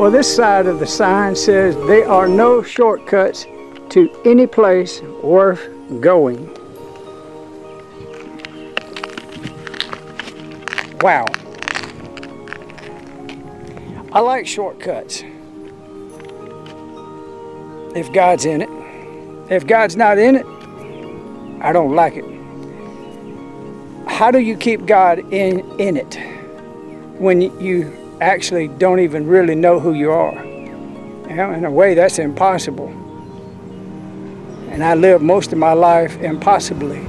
Well, this side of the sign says there are no shortcuts to any place worth going. Wow. I like shortcuts. If God's in it. If God's not in it, I don't like it. How do you keep God in it when you actually don't even really know who you are? You know, in a way, that's impossible. And I lived most of my life impossibly,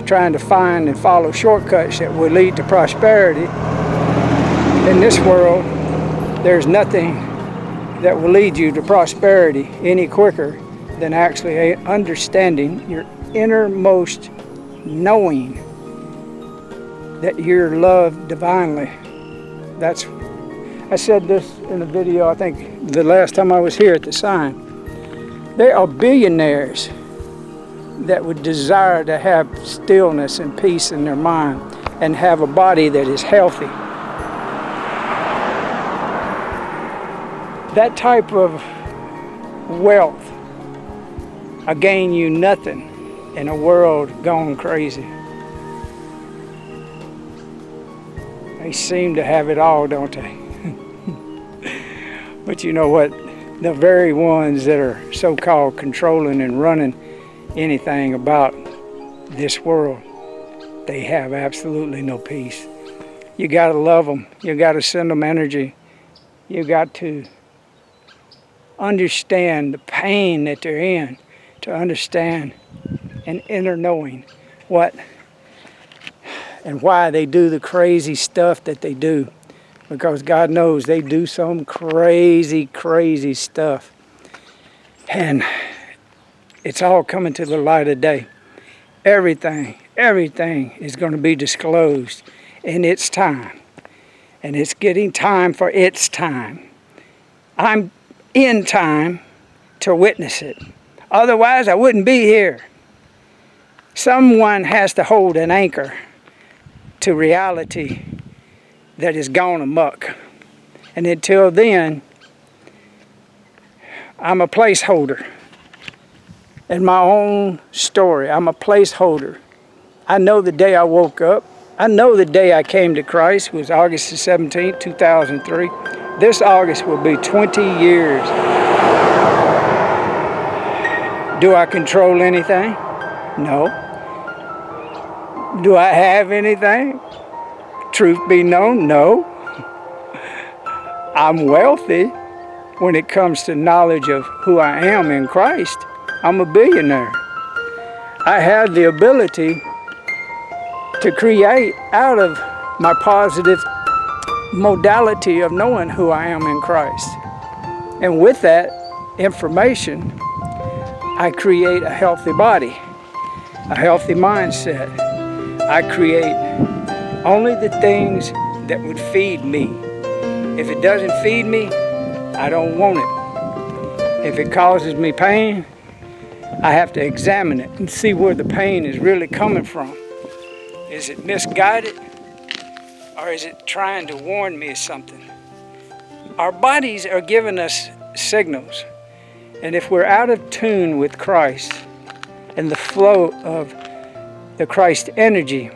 trying to find and follow shortcuts that will lead to prosperity. In this world, there's nothing that will lead you to prosperity any quicker than actually understanding your innermost knowing that you're loved divinely. I said this in a video, I think the last time I was here at the sign. There are billionaires that would desire to have stillness and peace in their mind and have a body that is healthy. That type of wealth will gain you nothing in a world gone crazy. They seem to have it all, don't they? But you know what? The very ones that are so-called controlling and running anything about this world, they have absolutely no peace. You got to love them. You got to send them energy. You got to understand the pain that they're in, to understand an inner knowing what and why they do the crazy stuff that they do. Because God knows they do some crazy, crazy stuff. And it's all coming to the light of day. Everything is going to be disclosed in its time. And it's getting time for its time. I'm in time to witness it. Otherwise, I wouldn't be here. Someone has to hold an anchor to reality that is gone amok. And until then, I'm a placeholder in my own story. I'm a placeholder. I know the day I woke up. I know the day I came to Christ was August the 17th, 2003. This August will be 20 years. Do I control anything? No. Do I have anything? Truth be known, no. I'm wealthy when it comes to knowledge of who I am in Christ. I'm a billionaire. I have the ability to create out of my positive modality of knowing who I am in Christ. And with that information, I create a healthy body, a healthy mindset. I create only the things that would feed me. If it doesn't feed me, I don't want it. If it causes me pain, I have to examine it and see where the pain is really coming from. Is it misguided, or is it trying to warn me of something? Our bodies are giving us signals, and if we're out of tune with Christ and the flow of the Christ energy,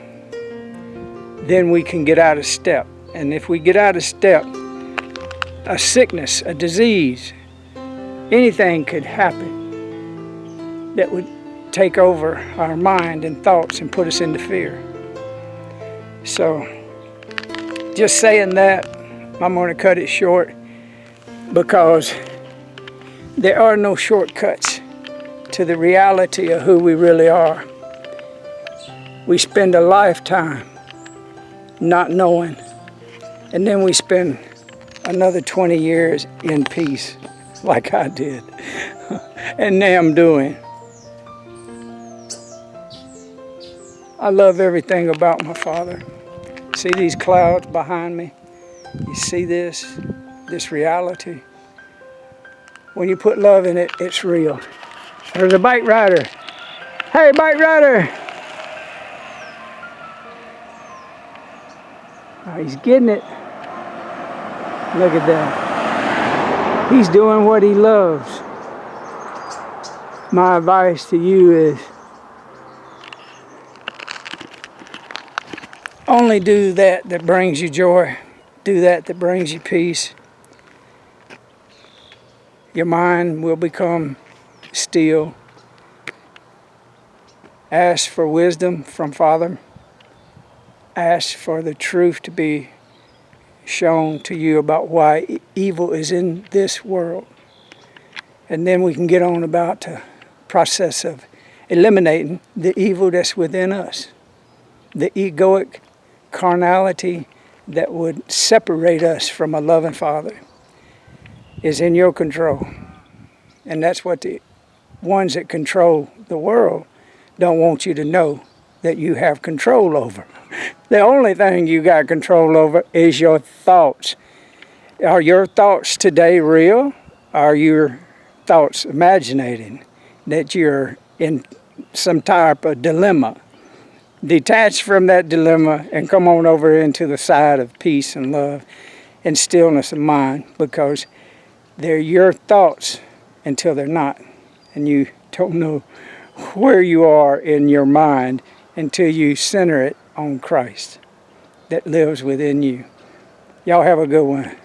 then we can get out of step. And if we get out of step, a sickness, a disease, anything could happen that would take over our mind and thoughts and put us into fear. So, just saying that, I'm going to cut it short because there are no shortcuts to the reality of who we really are. We spend a lifetime not knowing, and then we spend another 20 years in peace like I did and now I'm doing. I love everything about my Father. See these clouds behind me? You see this reality? When you put love in it, it's real. There's a bike rider. Hey, bike rider! Oh, he's getting it. Look at that. He's doing what he loves. My advice to you is only do that that brings you joy. Do that that brings you peace. Your mind will become still. Ask for wisdom from Father. Ask for the truth to be shown to you about why evil is in this world. And then we can get on about the process of eliminating the evil that's within us. The egoic carnality that would separate us from a loving Father is in your control. And that's what the ones that control the world don't want you to know that you have control over. The only thing you got control over is your thoughts. Are your thoughts today real? Are your thoughts imaginating that you're in some type of dilemma? Detach from that dilemma and come on over into the side of peace and love and stillness of mind, because they're your thoughts until they're not. And you don't know where you are in your mind until you center it on Christ that lives within you. Y'all have a good one.